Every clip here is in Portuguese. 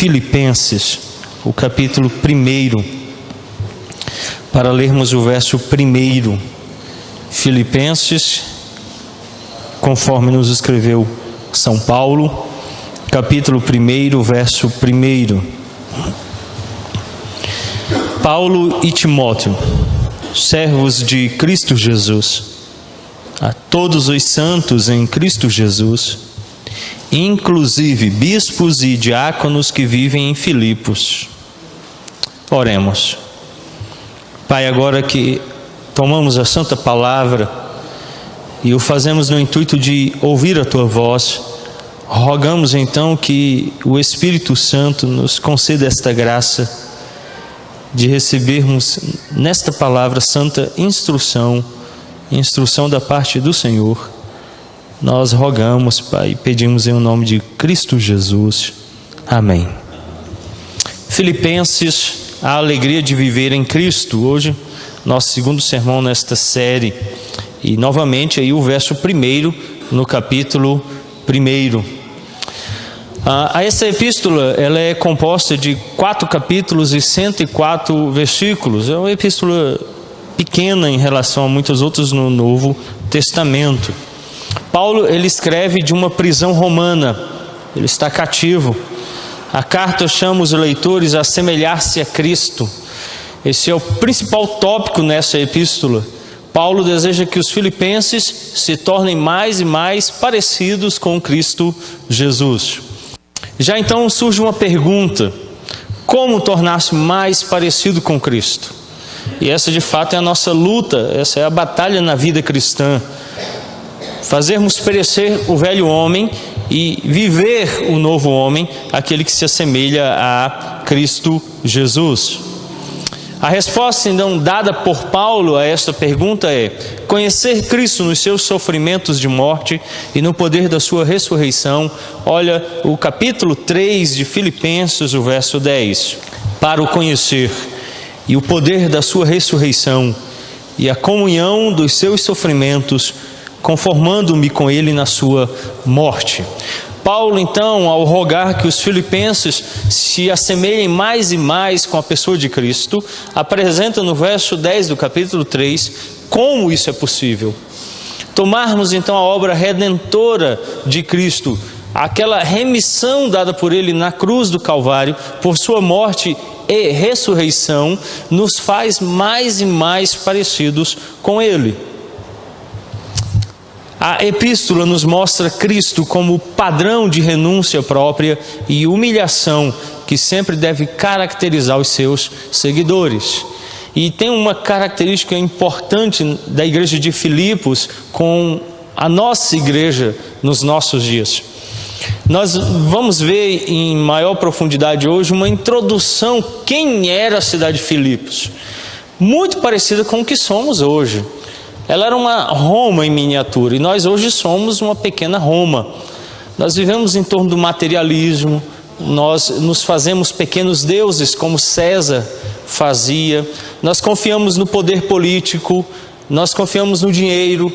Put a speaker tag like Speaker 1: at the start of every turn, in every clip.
Speaker 1: Filipenses, o capítulo 1, para lermos o verso 1. Filipenses, conforme nos escreveu São Paulo, capítulo 1, verso 1. Paulo e Timóteo, servos de Cristo Jesus, a todos os santos em Cristo Jesus, inclusive bispos e diáconos que vivem em Filipos. Oremos. Pai, agora que tomamos a Santa Palavra e o fazemos no intuito de ouvir a Tua voz, rogamos então que o Espírito Santo nos conceda esta graça de recebermos nesta palavra santa instrução da parte do Senhor. Nós rogamos, Pai, e pedimos em nome de Cristo Jesus. Amém. Filipenses, a alegria de viver em Cristo. Hoje, nosso segundo sermão nesta série. E novamente aí o verso 1 no capítulo 1. Essa epístola, ela é composta de 4 capítulos e 104 versículos. É uma epístola pequena em relação a muitas outras no Novo Testamento. Paulo, ele escreve de uma prisão romana. Ele está cativo. A carta chama os leitores a assemelhar-se a Cristo. Esse é o principal tópico nessa epístola. Paulo deseja que os filipenses se tornem mais e mais parecidos com Cristo Jesus. Já então surge uma pergunta: como tornar-se mais parecido com Cristo? E essa de fato é a nossa luta, essa é a batalha na vida cristã. Fazermos perecer o velho homem e viver o novo homem, aquele que se assemelha a Cristo Jesus. A resposta então dada por Paulo a esta pergunta é: conhecer Cristo nos seus sofrimentos de morte e no poder da sua ressurreição. Olha o capítulo 3 de Filipenses, o verso 10. Para o conhecer e o poder da sua ressurreição e a comunhão dos seus sofrimentos, conformando-me com ele na sua morte. Paulo, então, ao rogar que os filipenses se assemelhem mais e mais com a pessoa de Cristo, apresenta no verso 10 do capítulo 3 como isso é possível. Tomarmos, então, a obra redentora de Cristo, aquela remissão dada por Ele na cruz do Calvário, por sua morte e ressurreição, nos faz mais e mais parecidos com Ele. A epístola nos mostra Cristo como padrão de renúncia própria e humilhação que sempre deve caracterizar os seus seguidores. E tem uma característica importante da igreja de Filipos com a nossa igreja nos nossos dias. Nós vamos ver em maior profundidade hoje uma introdução quem era a cidade de Filipos, muito parecida com o que somos hoje. Ela era uma Roma em miniatura e nós hoje somos uma pequena Roma. Nós vivemos em torno do materialismo, nós nos fazemos pequenos deuses como César fazia, nós confiamos no poder político, nós confiamos no dinheiro.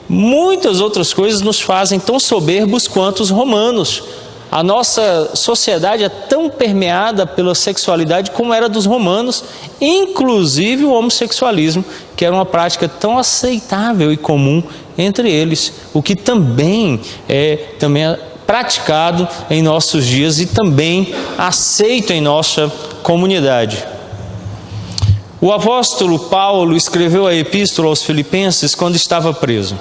Speaker 1: Muitas outras coisas nos fazem tão soberbos quanto os romanos. A nossa sociedade é tão permeada pela sexualidade como era dos romanos, inclusive o homossexualismo, que era uma prática tão aceitável e comum entre eles, o que também é praticado em nossos dias e também aceito em nossa comunidade. O apóstolo Paulo escreveu a epístola aos Filipenses quando estava preso.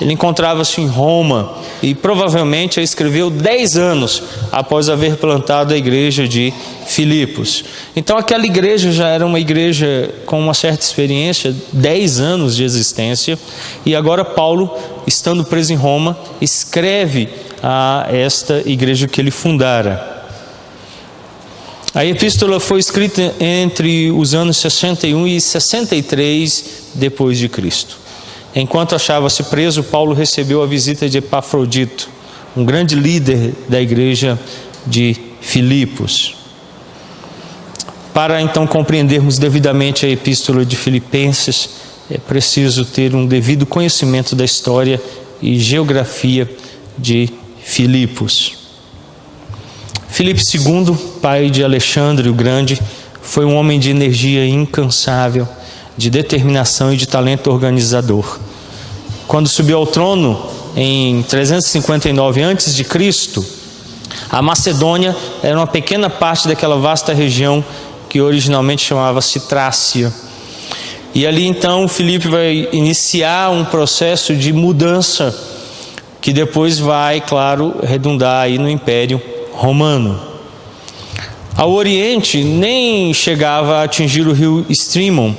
Speaker 1: Ele encontrava-se em Roma e provavelmente a escreveu 10 anos após haver plantado a igreja de Filipos. Então aquela igreja já era uma igreja com uma certa experiência, 10 anos de existência, e agora Paulo, estando preso em Roma, escreve a esta igreja que ele fundara. A epístola foi escrita entre os anos 61 e 63 depois de Cristo. Enquanto achava-se preso, Paulo recebeu a visita de Epafrodito, um grande líder da igreja de Filipos. Para então compreendermos devidamente a epístola de Filipenses, é preciso ter um devido conhecimento da história e geografia de Filipos. Filipe II, pai de Alexandre o Grande, foi um homem de energia incansável, de determinação e de talento organizador. Quando subiu ao trono em 359 a.C., a Macedônia era uma pequena parte daquela vasta região que originalmente chamava-se Trácia. E ali então Filipe vai iniciar um processo de mudança que depois vai, claro, redundar aí no Império Romano. Ao oriente nem chegava a atingir o rio Strymon.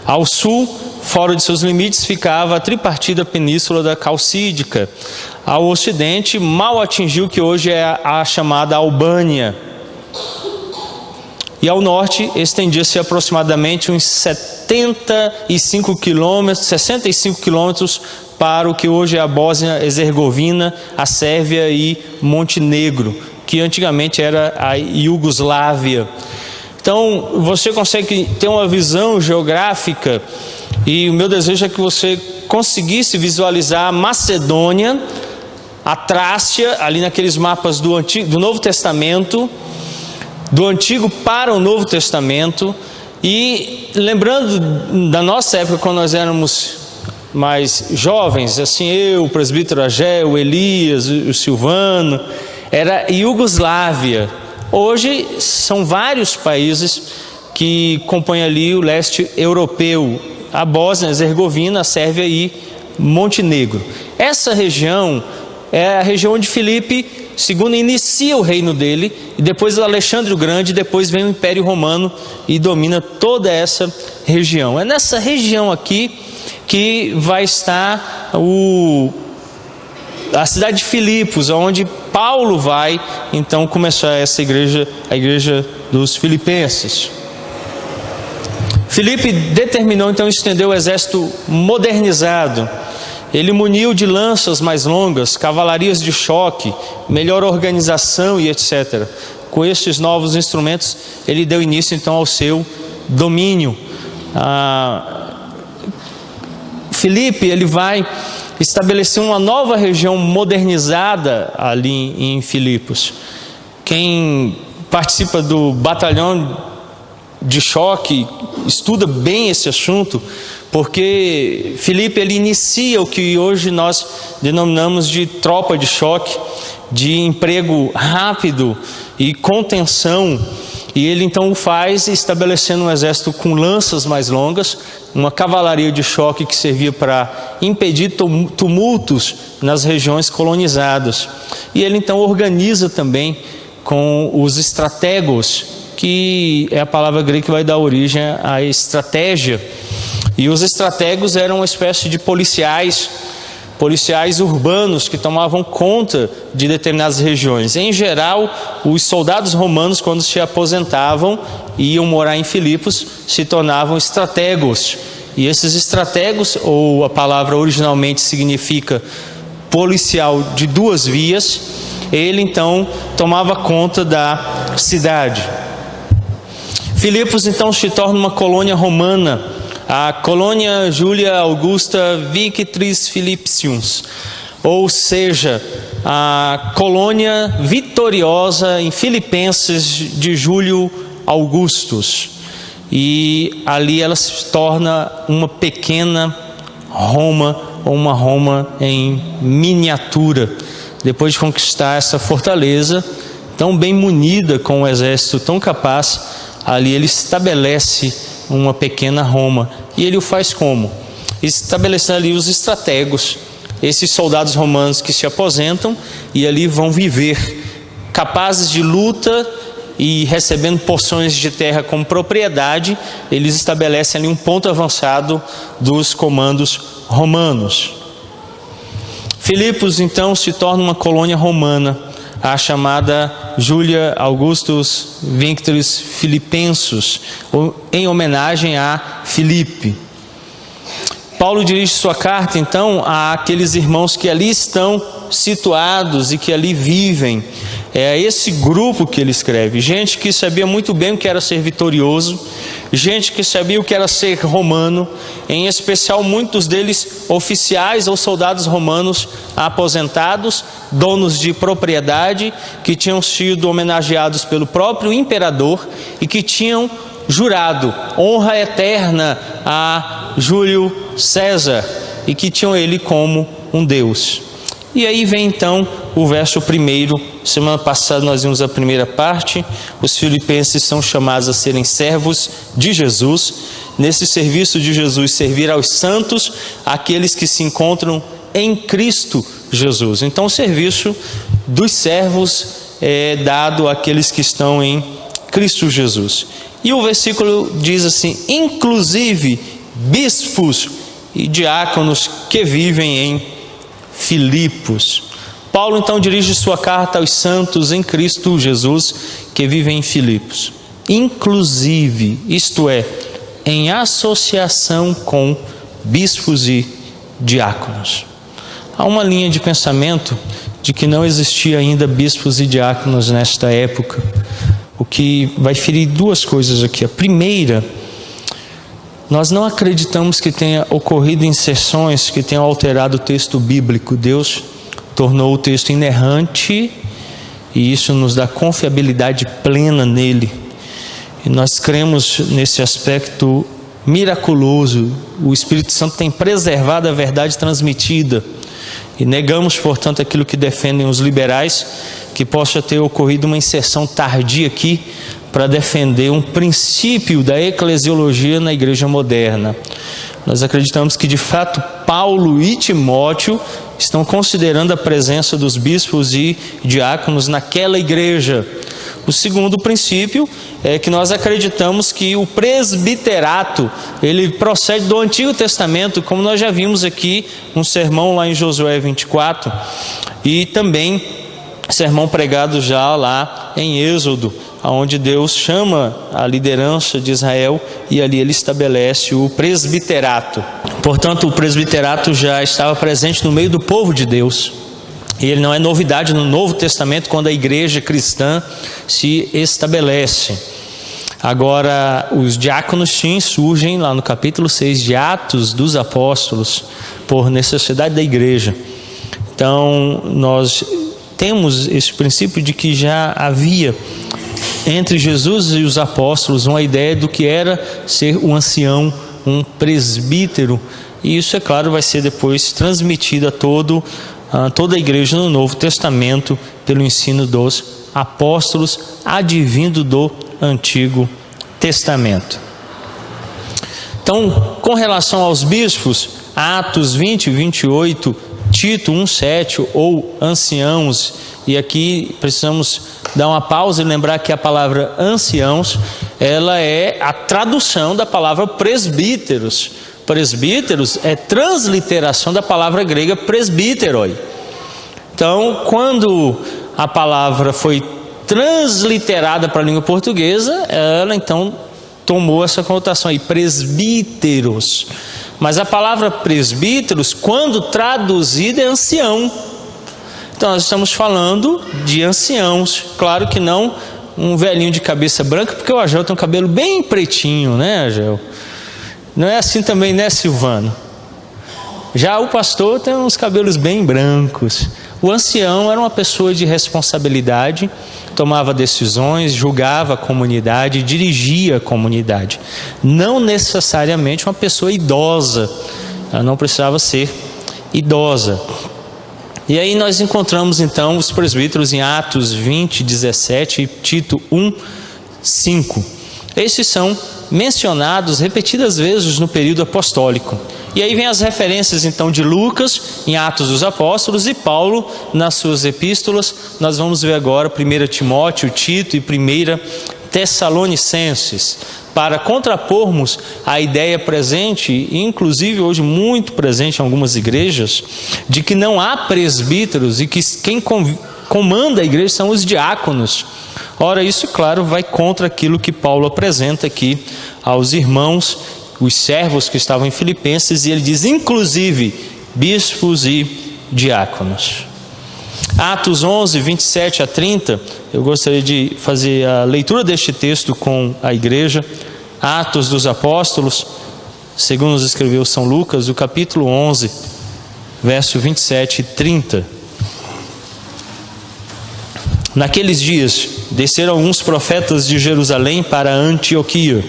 Speaker 1: Ao sul, fora de seus limites, ficava a tripartida península da Calcídica. Ao ocidente, mal atingiu o que hoje é a chamada Albânia. E ao norte, estendia-se aproximadamente uns 65 quilômetros para o que hoje é a Bósnia-Herzegovina, a Sérvia e Montenegro, que antigamente era a Iugoslávia. Então, você consegue ter uma visão geográfica, e o meu desejo é que você conseguisse visualizar a Macedônia, a Trácia, ali naqueles mapas do Novo Testamento, do Antigo para o Novo Testamento, e lembrando da nossa época, quando nós éramos mais jovens, assim, eu, o presbítero Agé, o Elias, o Silvano, era Iugoslávia. Hoje são vários países que compõem ali o leste europeu, a Bósnia, a Herzegovina, a Sérvia e Montenegro. Essa região é a região onde Filipe II inicia o reino dele, e depois Alexandre o Grande, depois vem o Império Romano e domina toda essa região. É nessa região aqui que vai estar a cidade de Filipos, onde Paulo vai então começar essa igreja, a igreja dos filipenses. Filipe determinou então estender o exército modernizado. Ele muniu de lanças mais longas, cavalarias de choque, melhor organização e etc. Com esses novos instrumentos, ele deu início então ao seu domínio. Filipe, ele vai estabelecer uma nova região modernizada ali em Filipos. Quem participa do batalhão de choque estuda bem esse assunto, porque Filipe ele inicia o que hoje nós denominamos de tropa de choque, de emprego rápido e contenção. E ele então o faz estabelecendo um exército com lanças mais longas, uma cavalaria de choque que servia para impedir tumultos nas regiões colonizadas. E ele então organiza também com os estrategos, que é a palavra grega que vai dar origem à estratégia. E os estrategos eram uma espécie de policiais urbanos que tomavam conta de determinadas regiões. Em geral, os soldados romanos, quando se aposentavam e iam morar em Filipos, se tornavam estrategos. E esses estrategos, ou a palavra originalmente significa policial de duas vias, ele então tomava conta da cidade. Filipos então se torna uma colônia romana, a Colônia Julia Augusta Victrix Philippius, ou seja, a colônia vitoriosa em Filipenses de Júlio Augustus. E ali ela se torna uma pequena Roma, ou uma Roma em miniatura. Depois de conquistar essa fortaleza, tão bem munida, com um exército tão capaz, ali ele estabelece uma pequena Roma. E ele o faz como? Estabelecendo ali os estrategos, esses soldados romanos que se aposentam e ali vão viver, capazes de luta e recebendo porções de terra como propriedade. Eles estabelecem ali um ponto avançado dos comandos romanos. Filipos então se torna uma colônia romana, a chamada Julia Augustus Victrix Philippensis, em homenagem a Filipe. Paulo dirige sua carta então àqueles irmãos que ali estão situados e que ali vivem. É a esse grupo que ele escreve, gente que sabia muito bem o que era ser vitorioso, gente que sabia o que era ser romano, em especial muitos deles oficiais ou soldados romanos aposentados, donos de propriedade, que tinham sido homenageados pelo próprio imperador e que tinham jurado honra eterna a Júlio César e que tinham ele como um deus. E aí vem então o verso 1. Semana passada nós vimos a primeira parte. Os filipenses são chamados a serem servos de Jesus. Nesse serviço de Jesus, servir aos santos, aqueles que se encontram em Cristo Jesus. Então o serviço dos servos é dado àqueles que estão em Cristo Jesus. E o versículo diz assim: inclusive bispos e diáconos que vivem em Filipos. Paulo então dirige sua carta aos santos em Cristo Jesus que vivem em Filipos. Inclusive, isto é, em associação com bispos e diáconos. Há uma linha de pensamento de que não existia ainda bispos e diáconos nesta época, o que vai ferir duas coisas aqui. A primeira, nós não acreditamos que tenha ocorrido inserções que tenham alterado o texto bíblico. Deus tornou o texto inerrante e isso nos dá confiabilidade plena nele. E nós cremos nesse aspecto miraculoso. O Espírito Santo tem preservado a verdade transmitida. E negamos, portanto, aquilo que defendem os liberais, que possa ter ocorrido uma inserção tardia aqui para defender um princípio da eclesiologia na igreja moderna. Nós acreditamos que de fato Paulo e Timóteo estão considerando a presença dos bispos e diáconos naquela igreja. O segundo princípio é que nós acreditamos que o presbiterato, ele procede do Antigo Testamento, como nós já vimos aqui um sermão lá em Josué 24 e também sermão pregado já lá em Êxodo, onde Deus chama a liderança de Israel e ali ele estabelece o presbiterato. Portanto, o presbiterato já estava presente no meio do povo de Deus. E ele não é novidade no Novo Testamento quando a igreja cristã se estabelece. Agora, os diáconos sim surgem lá no capítulo 6 de Atos dos Apóstolos, por necessidade da igreja. Então, nós temos esse princípio de que já havia entre Jesus e os apóstolos uma ideia do que era ser um ancião, um presbítero. E isso, é claro, vai ser depois transmitido a toda a igreja no Novo Testamento pelo ensino dos apóstolos, advindo do Antigo Testamento. Então, com relação aos bispos, Atos 20 e 28, Tito 1,7 ou anciãos, e aqui precisamos dar uma pausa e lembrar que a palavra anciãos, ela é a tradução da palavra presbíteros. Presbíteros é transliteração da palavra grega presbíteroi. Então, quando a palavra foi transliterada para a língua portuguesa, ela então tomou essa conotação aí, presbíteros. Mas a palavra presbíteros, quando traduzida, é ancião. Então nós estamos falando de anciãos. Claro que não um velhinho de cabeça branca, porque o Agel tem um cabelo bem pretinho, né, Agel? Não é assim também, né, Silvano? Já o pastor tem uns cabelos bem brancos. O ancião era uma pessoa de responsabilidade, tomava decisões, julgava a comunidade, dirigia a comunidade. Não necessariamente uma pessoa idosa, ela não precisava ser idosa. E aí nós encontramos então os presbíteros em Atos 20, 17 e Tito 1, 5. Esses são mencionados repetidas vezes no período apostólico. E aí vem as referências então de Lucas em Atos dos Apóstolos e Paulo nas suas epístolas. Nós vamos ver agora 1 Timóteo, Tito e 1 Tessalonicenses, para contrapormos a ideia presente, inclusive hoje muito presente em algumas igrejas, de que não há presbíteros e que quem comanda a igreja são os diáconos. Ora, isso, claro, vai contra aquilo que Paulo apresenta aqui aos irmãos, os servos que estavam em Filipenses, e ele diz, inclusive, bispos e diáconos. Atos 11, 27 a 30, eu gostaria de fazer a leitura deste texto com a igreja. Atos dos Apóstolos, segundo nos escreveu São Lucas, o capítulo 11, verso 27 e 30. Naqueles dias, desceram alguns profetas de Jerusalém para Antioquia,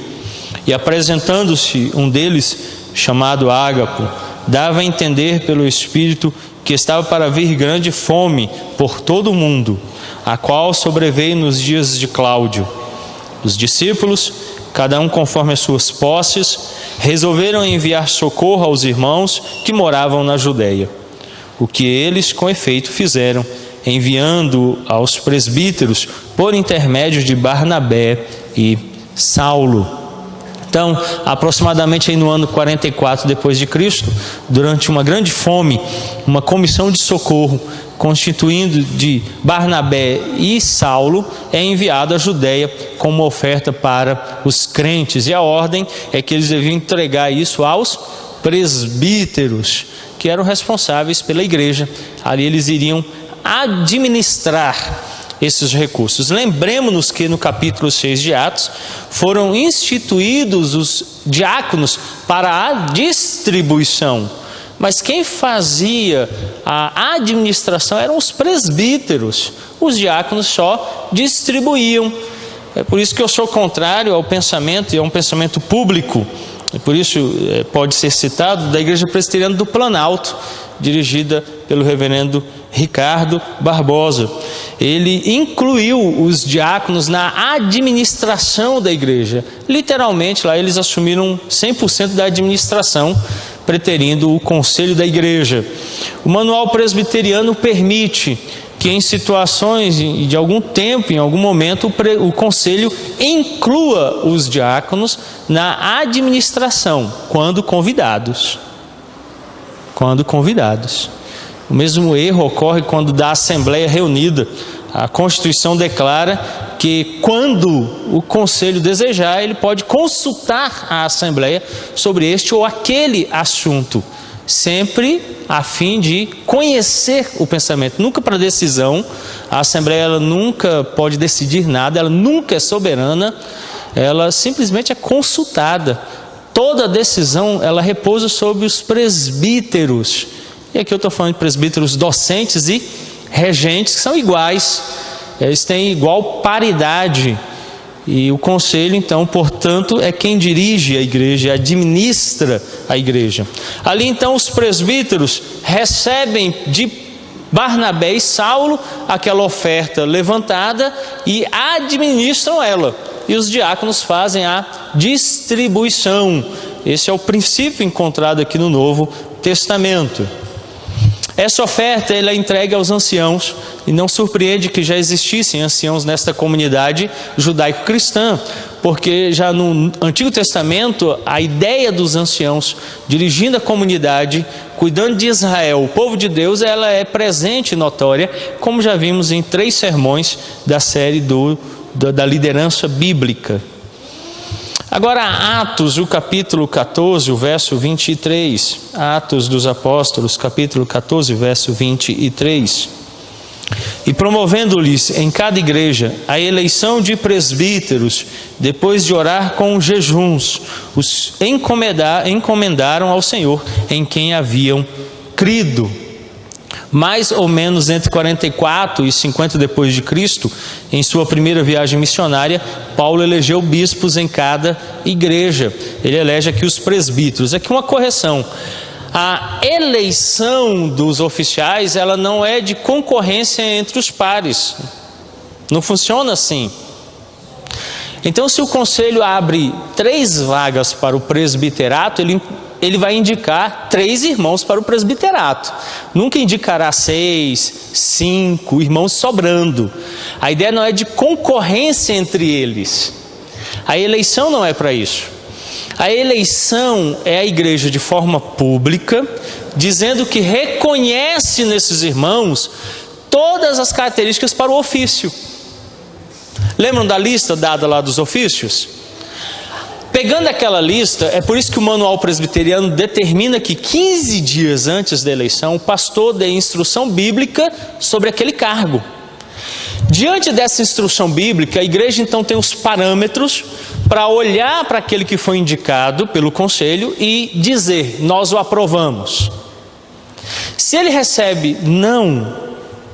Speaker 1: e apresentando-se um deles, chamado Ágapo, dava a entender pelo Espírito que estava para vir grande fome por todo o mundo, a qual sobreveio nos dias de Cláudio. Os discípulos, cada um conforme as suas posses, resolveram enviar socorro aos irmãos que moravam na Judeia. O que eles, com efeito, fizeram, enviando aos presbíteros por intermédio de Barnabé e Saulo. Então, aproximadamente aí no ano 44 depois de Cristo, durante uma grande fome, uma comissão de socorro constituindo de Barnabé e Saulo é enviado à Judeia com uma oferta para os crentes, e a ordem é que eles deviam entregar isso aos presbíteros, que eram responsáveis pela igreja. Ali eles iriam administrar esses recursos. Lembremos-nos que no capítulo 6 de Atos foram instituídos os diáconos para a distribuição, mas quem fazia a administração eram os presbíteros. Os diáconos só distribuíam. É por isso que eu sou contrário ao pensamento, e é um pensamento público, e por isso pode ser citado, da Igreja Presbiteriana do Planalto, dirigida pelo reverendo Ricardo Barbosa. Ele incluiu os diáconos na administração da igreja. Literalmente, lá eles assumiram 100% da administração, preterindo o conselho da igreja. O manual presbiteriano permite que em situações de algum tempo, em algum momento, o conselho inclua os diáconos na administração, quando convidados. Quando convidados. O mesmo erro ocorre quando da Assembleia reunida. A Constituição declara que quando o conselho desejar, ele pode consultar a Assembleia sobre este ou aquele assunto, sempre a fim de conhecer o pensamento, nunca para decisão. A Assembleia ela nunca pode decidir nada, ela nunca é soberana, ela simplesmente é consultada. Toda decisão ela repousa sobre os presbíteros. E aqui eu estou falando de presbíteros docentes e regentes, que são iguais, eles têm igual paridade. E o conselho, então, portanto, é quem dirige a igreja, administra a igreja. Ali, então, os presbíteros recebem de Barnabé e Saulo aquela oferta levantada e administram ela. E os diáconos fazem a distribuição. Esse é o princípio encontrado aqui no Novo Testamento. Essa oferta ela é entregue aos anciãos, e não surpreende que já existissem anciãos nesta comunidade judaico-cristã, porque já no Antigo Testamento a ideia dos anciãos dirigindo a comunidade, cuidando de Israel, o povo de Deus, ela é presente e notória, como já vimos em 3 sermões da série da liderança bíblica. Agora, Atos, o capítulo 14, o verso 23. Atos dos Apóstolos, capítulo 14, verso 23. E promovendo-lhes em cada igreja a eleição de presbíteros, depois de orar com jejuns, os encomendaram ao Senhor em quem haviam crido. Mais ou menos entre 44 e 50 depois de Cristo, em sua primeira viagem missionária, Paulo elegeu bispos em cada igreja. Ele elege aqui os presbíteros. Aqui uma correção. A eleição dos oficiais, ela não é de concorrência entre os pares. Não funciona assim. Então, se o conselho abre 3 vagas para o presbiterato, ele vai indicar 3 irmãos para o presbiterato. Nunca indicará 6, 5 irmãos sobrando. A ideia não é de concorrência entre eles. A eleição não é para isso. A eleição é a igreja de forma pública, dizendo que reconhece nesses irmãos todas as características para o ofício. Lembram da lista dada lá dos ofícios? Pegando aquela lista, é por isso que o manual presbiteriano determina que 15 dias antes da eleição, o pastor dê instrução bíblica sobre aquele cargo. Diante dessa instrução bíblica, a igreja então tem os parâmetros para olhar para aquele que foi indicado pelo conselho e dizer: nós o aprovamos. Se ele recebe não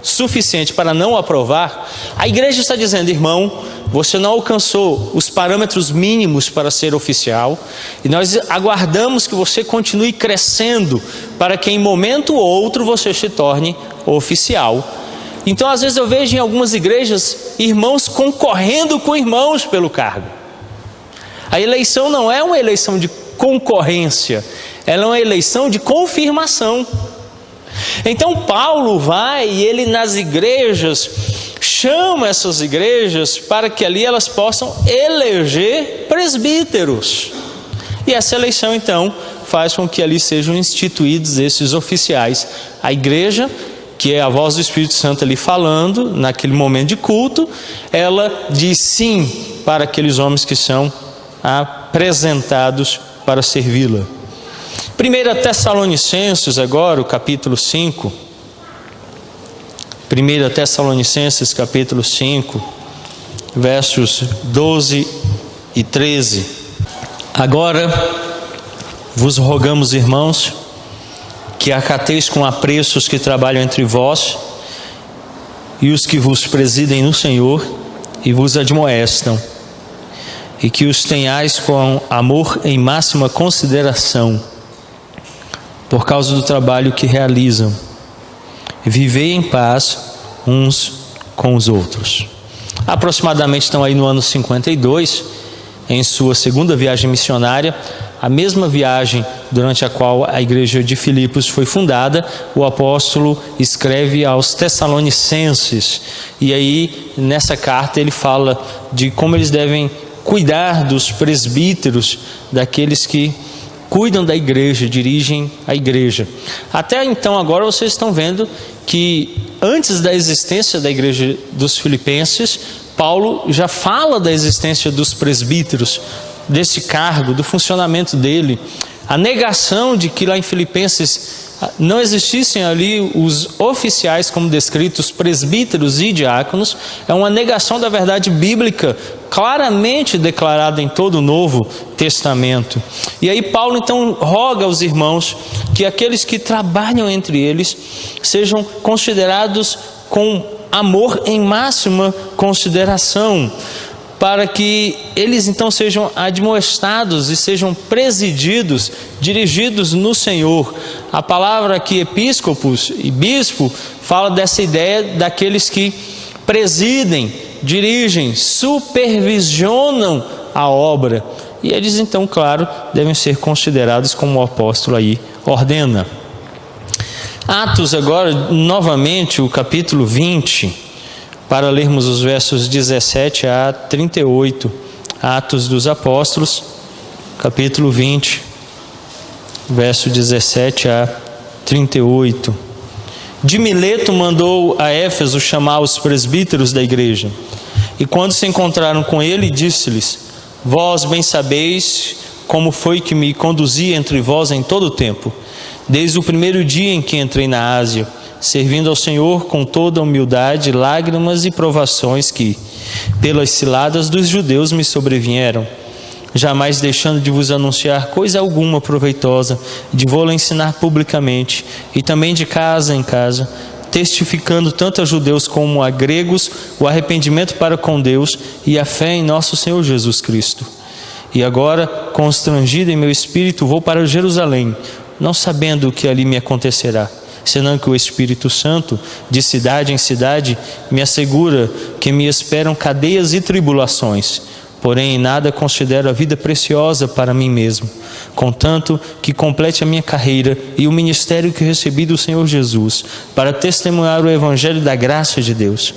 Speaker 1: suficiente para não aprovar, a igreja está dizendo: irmão, você não alcançou os parâmetros mínimos para ser oficial, e nós aguardamos que você continue crescendo para que em momento ou outro você se torne oficial. Então às vezes eu vejo em algumas igrejas irmãos concorrendo com irmãos pelo cargo. A eleição não é uma eleição de concorrência, ela é uma eleição de confirmação. Então Paulo vai e ele nas igrejas chama essas igrejas para que ali elas possam eleger presbíteros. E essa eleição então faz com que ali sejam instituídos esses oficiais. A igreja, que é a voz do Espírito Santo ali falando, naquele momento de culto, ela diz sim para aqueles homens que são apresentados para servi-la. 1 Tessalonicenses agora, o capítulo 5. 1 Tessalonicenses capítulo 5, versos 12 e 13. Agora vos rogamos, irmãos, que acateis com apreço os que trabalham entre vós e os que vos presidem no Senhor e vos admoestam, e que os tenhais com amor em máxima consideração, por causa do trabalho que realizam. Vivei em paz uns com os outros. Aproximadamente estão aí no ano 52, em sua segunda viagem missionária, a mesma viagem durante a qual a igreja de Filipos foi fundada, o apóstolo escreve aos Tessalonicenses. E aí, nessa carta, ele fala de como eles devem cuidar dos presbíteros, daqueles que cuidam da igreja, dirigem a igreja. Até então, agora vocês estão vendo que antes da existência da igreja dos Filipenses, Paulo já fala da existência dos presbíteros, desse cargo, do funcionamento dele. A negação de que lá em Filipenses não existissem ali os oficiais como descritos, presbíteros e diáconos, é uma negação da verdade bíblica claramente declarada em todo o Novo Testamento. E aí Paulo então roga aos irmãos que aqueles que trabalham entre eles sejam considerados com amor em máxima consideração, para que eles então sejam admoestados e sejam presididos, dirigidos no Senhor. A palavra aqui, episcopos e bispo, fala dessa ideia daqueles que presidem, dirigem, supervisionam a obra. E eles então, claro, devem ser considerados como o apóstolo aí ordena. Atos agora, novamente, o capítulo 20, para lermos os versos 17 a 38, Atos dos Apóstolos, capítulo 20, verso 17 a 38. De Mileto mandou a Éfeso chamar os presbíteros da igreja, e quando se encontraram com ele, disse-lhes: vós bem sabeis como foi que me conduzi entre vós em todo o tempo, desde o primeiro dia em que entrei na Ásia, servindo ao Senhor com toda a humildade, lágrimas e provações que, pelas ciladas dos judeus, me sobrevieram, jamais deixando de vos anunciar coisa alguma proveitosa, de vou-la ensinar publicamente, e também de casa em casa, testificando tanto a judeus como a gregos o arrependimento para com Deus e a fé em nosso Senhor Jesus Cristo. E agora, constrangido em meu espírito, vou para Jerusalém, não sabendo o que ali me acontecerá, senão que o Espírito Santo, de cidade em cidade, me assegura que me esperam cadeias e tribulações. Porém, em nada considero a vida preciosa para mim mesmo, contanto que complete a minha carreira e o ministério que recebi do Senhor Jesus, para testemunhar o Evangelho da graça de Deus.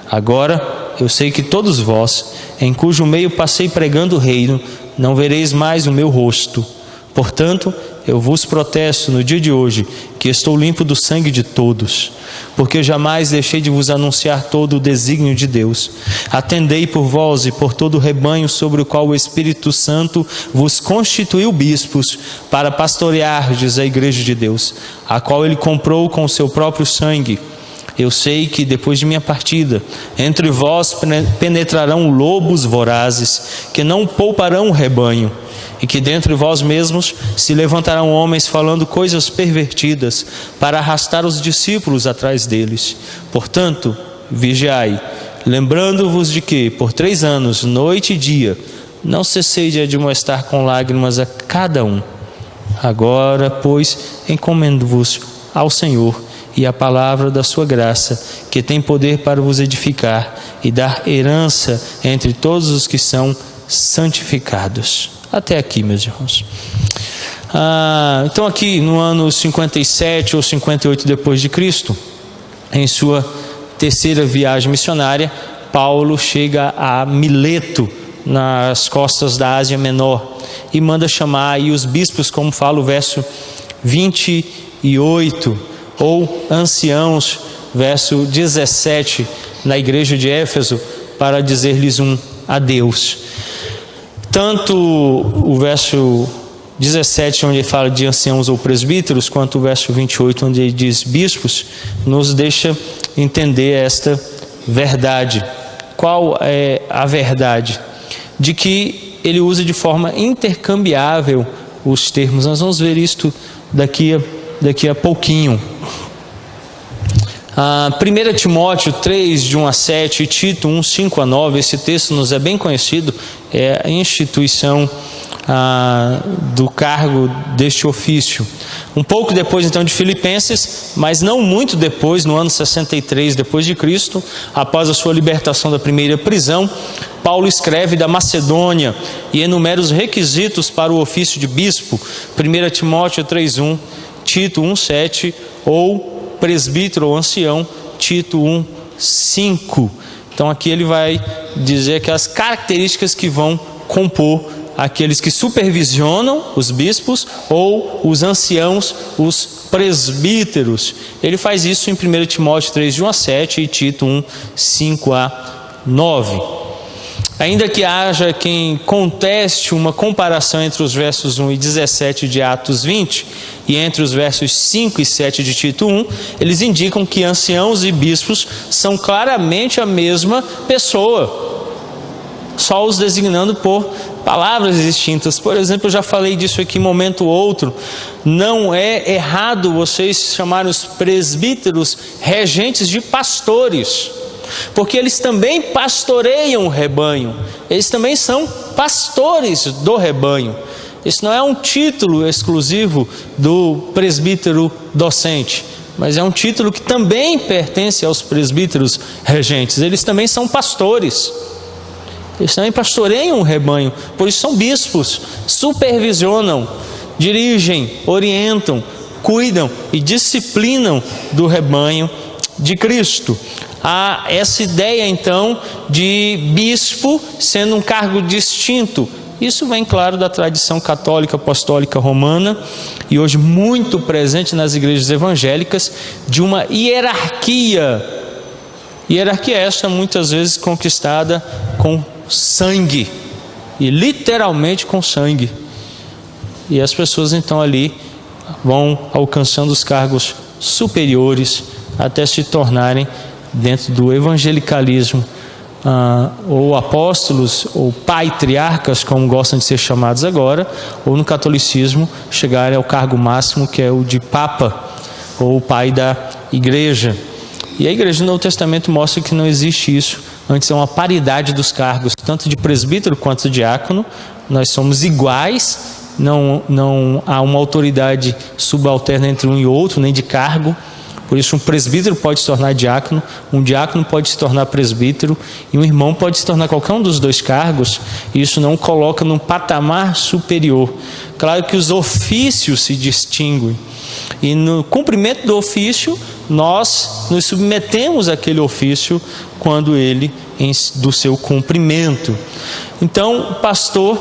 Speaker 1: Agora, eu sei que todos vós, em cujo meio passei pregando o reino, não vereis mais o meu rosto. Portanto, eu vos protesto no dia de hoje que estou limpo do sangue de todos, porque jamais deixei de vos anunciar todo o desígnio de Deus. Atendei por vós e por todo o rebanho sobre o qual o Espírito Santo vos constituiu bispos, para pastoreardes a igreja de Deus, a qual ele comprou com o seu próprio sangue. eu sei que depois de minha partida, entre vós penetrarão lobos vorazes, que não pouparão o rebanho, e que dentre vós mesmos se levantarão homens falando coisas pervertidas, para arrastar os discípulos atrás deles. Portanto, vigiai, lembrando-vos de que, por 3 anos, noite e dia, não cessei de admoestar com lágrimas a cada um. Agora, pois, encomendo-vos ao Senhor e à palavra da sua graça, que tem poder para vos edificar e dar herança entre todos os que são santificados. Até aqui, meus irmãos. Então aqui no ano 57 ou 58 depois de Cristo, em sua terceira viagem missionária, Paulo chega a Mileto, nas costas da Ásia Menor, e manda chamar aí os bispos, como fala o verso 28, ou anciãos, verso 17, na igreja de Éfeso, para dizer-lhes um adeus. Tanto o verso 17, onde ele fala de anciãos ou presbíteros, quanto o verso 28, onde ele diz bispos, nos deixa entender esta verdade. Qual é a verdade? De que ele usa de forma intercambiável os termos. Nós vamos ver isto daqui a pouquinho. 1 Timóteo 3, de 1 a 7, e Tito 1, 5 a 9, esse texto nos é bem conhecido, é a instituição do cargo deste ofício. Um pouco depois então de Filipenses, mas não muito depois, no ano 63 depois de Cristo, após a sua libertação da primeira prisão, Paulo escreve da Macedônia e enumera os requisitos para o ofício de bispo. 1 Timóteo 3:1, Tito 1:7, ou presbítero ou ancião, Tito 1:5. Então aqui ele vai dizer que as características que vão compor aqueles que supervisionam os bispos ou os anciãos, os presbíteros. Ele faz isso em 1 Timóteo 3, de 1 a 7 e Tito 1, 5 a 9. Ainda que haja quem conteste uma comparação entre os versos 1 e 17 de Atos 20 e entre os versos 5 e 7 de Tito 1, eles indicam que anciãos e bispos são claramente a mesma pessoa, só os designando por palavras distintas. Por exemplo, eu já falei disso aqui em momento ou outro, não é errado vocês chamarem os presbíteros regentes de pastores, porque eles também pastoreiam o rebanho, eles também são pastores do rebanho. Isso não é um título exclusivo do presbítero docente, mas é um título que também pertence aos presbíteros regentes. Eles também são pastores, eles também pastoreiam o rebanho, por isso são bispos, supervisionam, dirigem, orientam, cuidam e disciplinam do rebanho de Cristo. Há essa ideia então de bispo sendo um cargo distinto. Isso vem claro da tradição católica apostólica romana e hoje muito presente nas igrejas evangélicas, de uma hierarquia essa muitas vezes conquistada com sangue, e literalmente com sangue, e as pessoas então ali vão alcançando os cargos superiores até se tornarem, dentro do evangelicalismo, ou apóstolos, ou patriarcas, como gostam de ser chamados agora, ou no catolicismo chegarem ao cargo máximo, que é o de Papa, ou pai da igreja. E a igreja do Novo Testamento mostra que não existe isso. Antes é uma paridade dos cargos, tanto de presbítero quanto de diácono. Nós somos iguais, não há uma autoridade subalterna entre um e outro, nem de cargo. Por isso um presbítero pode se tornar diácono, um diácono pode se tornar presbítero, e um irmão pode se tornar qualquer um dos dois cargos, e isso não coloca num patamar superior. Claro que os ofícios se distinguem, e no cumprimento do ofício, nós nos submetemos àquele ofício quando ele do seu cumprimento. Então, o pastor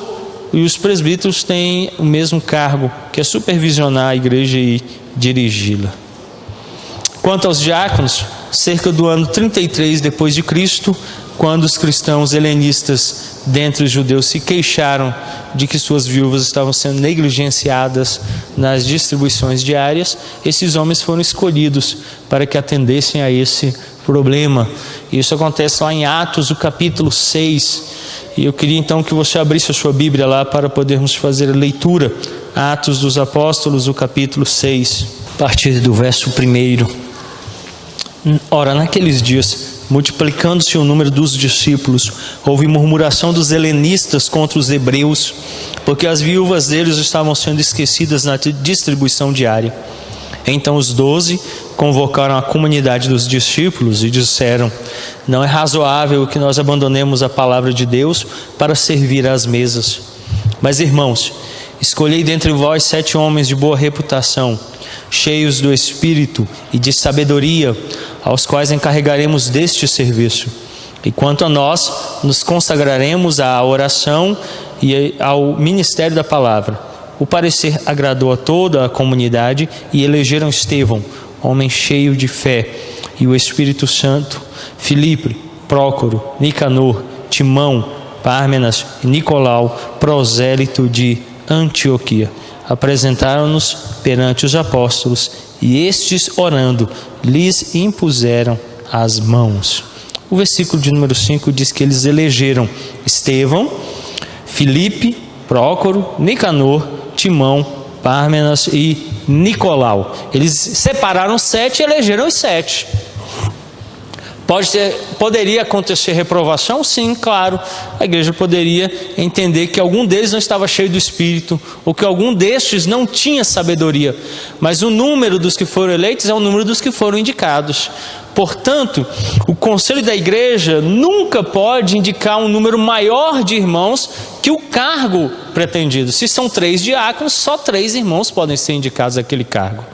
Speaker 1: e os presbíteros têm o mesmo cargo, que é supervisionar a igreja e dirigi-la. Quanto aos diáconos, cerca do ano 33 depois de Cristo, quando os cristãos helenistas dentre os judeus se queixaram de que suas viúvas estavam sendo negligenciadas nas distribuições diárias, esses homens foram escolhidos para que atendessem a esse problema. Isso acontece lá em Atos, o capítulo 6. E eu queria então que você abrisse a sua Bíblia lá para podermos fazer a leitura. Atos dos Apóstolos, o capítulo 6, a partir do verso 1. Ora, naqueles dias, multiplicando-se o número dos discípulos, houve murmuração dos helenistas contra os hebreus, porque as viúvas deles estavam sendo esquecidas na distribuição diária. Então os 12 convocaram a comunidade dos discípulos e disseram: não é razoável que nós abandonemos a palavra de Deus para servir às mesas. Mas, irmãos, escolhei dentre vós 7 homens de boa reputação, cheios do Espírito e de sabedoria, aos quais encarregaremos deste serviço. E quanto a nós, nos consagraremos à oração e ao ministério da palavra. O parecer agradou a toda a comunidade e elegeram Estevão, homem cheio de fé, e o Espírito Santo, Filipe, Prócoro, Nicanor, Timão, Pármenas e Nicolau, prosélito de Antioquia. Apresentaram-nos perante os apóstolos, e estes, orando, lhes impuseram as mãos. O versículo de número 5 diz que eles elegeram Estevão, Filipe, Prócoro, Nicanor, Timão, Pármenas e Nicolau. Eles separaram 7 e elegeram os 7. Poderia acontecer reprovação? Sim, claro. A igreja poderia entender que algum deles não estava cheio do Espírito, ou que algum destes não tinha sabedoria. Mas o número dos que foram eleitos é o número dos que foram indicados. Portanto, o conselho da igreja nunca pode indicar um número maior de irmãos que o cargo pretendido. Se são 3 diáconos, só 3 irmãos podem ser indicados àquele cargo.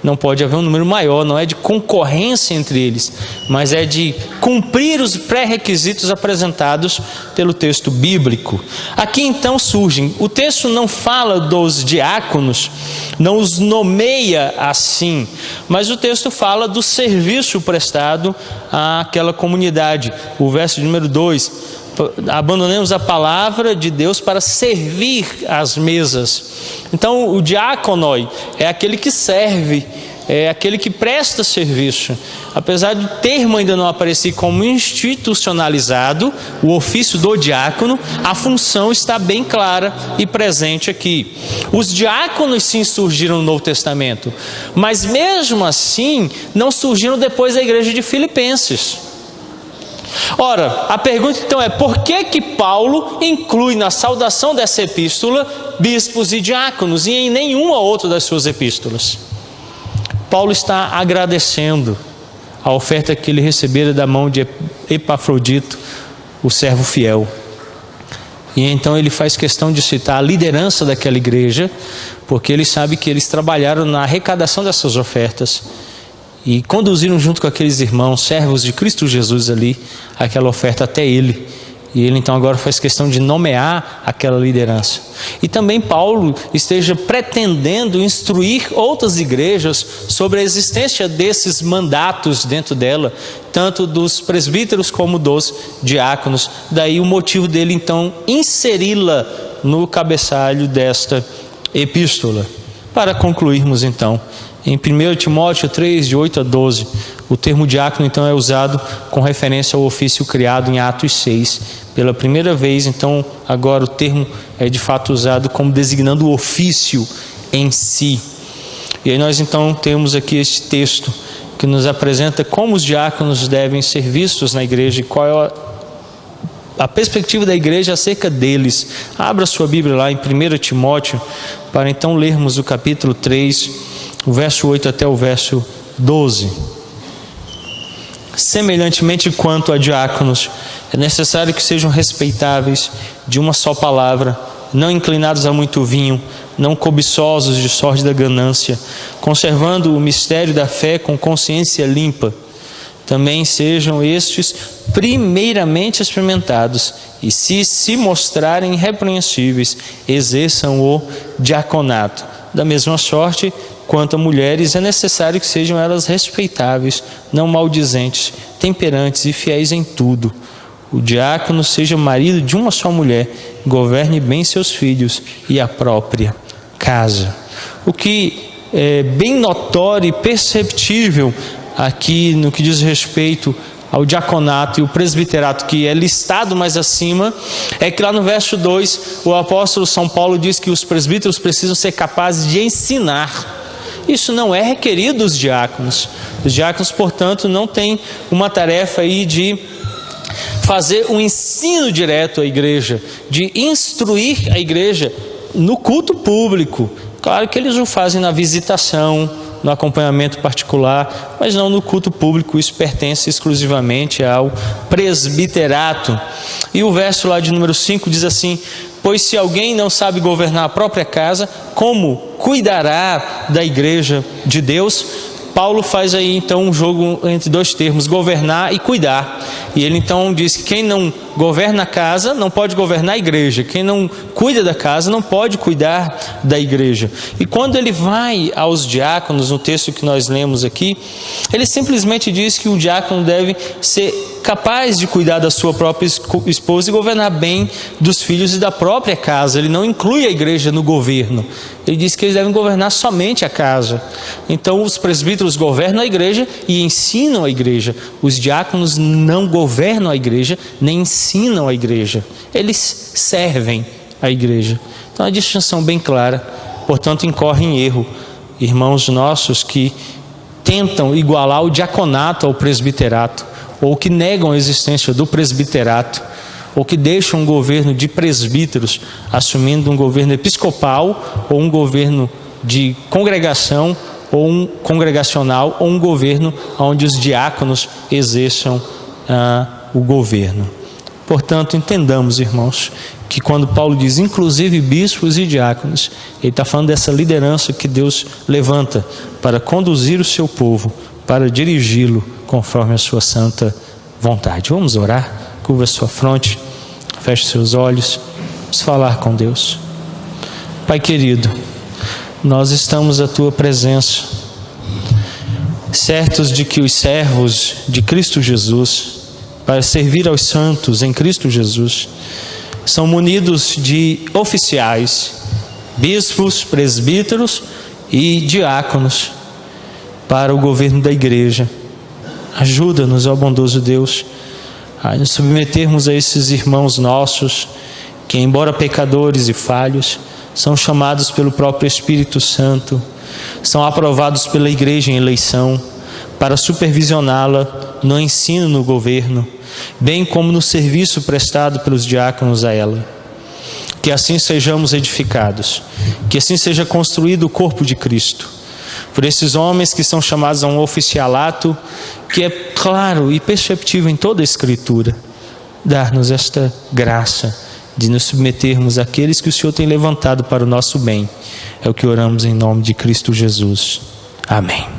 Speaker 1: Não pode haver um número maior, não é de concorrência entre eles, mas é de cumprir os pré-requisitos apresentados pelo texto bíblico. Aqui então surgem, o texto não fala dos diáconos, não os nomeia assim, mas o texto fala do serviço prestado àquela comunidade. O verso número 2, abandonemos a palavra de Deus para servir às mesas. Então o diáconoi é aquele que serve, é aquele que presta serviço. Apesar do termo ainda não aparecer como institucionalizado, o ofício do diácono, a função está bem clara e presente aqui. Os diáconos sim surgiram no Novo Testamento, mas mesmo assim não surgiram depois da igreja de Filipenses. Ora, a pergunta então é: por que Paulo inclui na saudação dessa epístola bispos e diáconos e em nenhuma outra das suas epístolas? Paulo está agradecendo a oferta que ele recebera da mão de Epafrodito, o servo fiel. E então ele faz questão de citar a liderança daquela igreja, porque ele sabe que eles trabalharam na arrecadação dessas ofertas e conduziram junto com aqueles irmãos, servos de Cristo Jesus ali, aquela oferta até ele. E ele então agora faz questão de nomear aquela liderança. E também Paulo esteja pretendendo instruir outras igrejas sobre a existência desses mandatos dentro dela, tanto dos presbíteros como dos diáconos. Daí o motivo dele então inseri-la no cabeçalho desta epístola. Para concluirmos então, em 1 Timóteo 3, de 8 a 12, o termo diácono então é usado com referência ao ofício criado em Atos 6. Pela primeira vez, então, agora o termo é de fato usado como designando o ofício em si. E aí nós então temos aqui este texto que nos apresenta como os diáconos devem ser vistos na igreja e qual é a perspectiva da igreja acerca deles. Abra sua Bíblia lá em 1 Timóteo, para então lermos o capítulo 3, o verso 8 até o verso 12. Semelhantemente quanto a diáconos, é necessário que sejam respeitáveis, de uma só palavra, não inclinados a muito vinho, não cobiçosos de sorte da ganância, conservando o mistério da fé com consciência limpa. Também sejam estes primeiramente experimentados, e se mostrarem irrepreensíveis, exerçam o diaconato. Da mesma sorte, quanto a mulheres, é necessário que sejam elas respeitáveis, não maldizentes, temperantes e fiéis em tudo. o diácono seja marido de uma só mulher, governe bem seus filhos e a própria casa. O que é bem notório e perceptível aqui no que diz respeito ao diaconato e o presbiterato, que é listado mais acima, é que lá no verso 2, o apóstolo São Paulo diz que os presbíteros precisam ser capazes de ensinar. Isso não é requerido dos diáconos. Os diáconos, portanto, não têm uma tarefa aí de fazer um ensino direto à igreja, de instruir a igreja no culto público. Claro que eles o fazem na visitação, no acompanhamento particular, mas não no culto público. Isso pertence exclusivamente ao presbiterato. E o verso lá de número 5 diz assim: pois se alguém não sabe governar a própria casa, como cuidará da igreja de Deus? Paulo faz aí então um jogo entre dois termos, governar e cuidar. E ele então diz que quem não governa a casa não pode governar a igreja. Quem não cuida da casa não pode cuidar da igreja. E quando ele vai aos diáconos, no texto que nós lemos aqui, ele simplesmente diz que o diácono deve ser capaz de cuidar da sua própria esposa e governar bem dos filhos e da própria casa. Ele não inclui a igreja no governo. Ele diz que eles devem governar somente a casa. Então os presbíteros governam a igreja e ensinam a igreja. Os diáconos não governam a igreja, nem ensinam a igreja. Eles servem a igreja. Então é uma distinção bem clara. Portanto, incorre em erro irmãos nossos que tentam igualar o diaconato ao presbiterato, ou que negam a existência do presbiterato, ou que deixam um governo de presbíteros assumindo um governo episcopal, ou um governo de congregação, ou um congregacional, ou um governo onde os diáconos exerçam o governo. Portanto, entendamos, irmãos, que quando Paulo diz inclusive bispos e diáconos, ele está falando dessa liderança que Deus levanta para conduzir o seu povo, para dirigi-lo conforme a sua santa vontade. Vamos orar? Curva a sua fronte, feche seus olhos, vamos falar com Deus. Pai querido, nós estamos à tua presença, certos de que os servos de Cristo Jesus, para servir aos santos em Cristo Jesus, são munidos de oficiais, bispos, presbíteros e diáconos para o governo da igreja. Ajuda-nos, ó bondoso Deus, a nos submetermos a esses irmãos nossos, que embora pecadores e falhos, são chamados pelo próprio Espírito Santo, são aprovados pela igreja em eleição, para supervisioná-la no ensino no governo, bem como no serviço prestado pelos diáconos a ela. Que assim sejamos edificados, que assim seja construído o corpo de Cristo, por esses homens que são chamados a um oficialato, que é claro e perceptível em toda a Escritura. Dar-nos esta graça de nos submetermos àqueles que o Senhor tem levantado para o nosso bem. É o que oramos em nome de Cristo Jesus. Amém.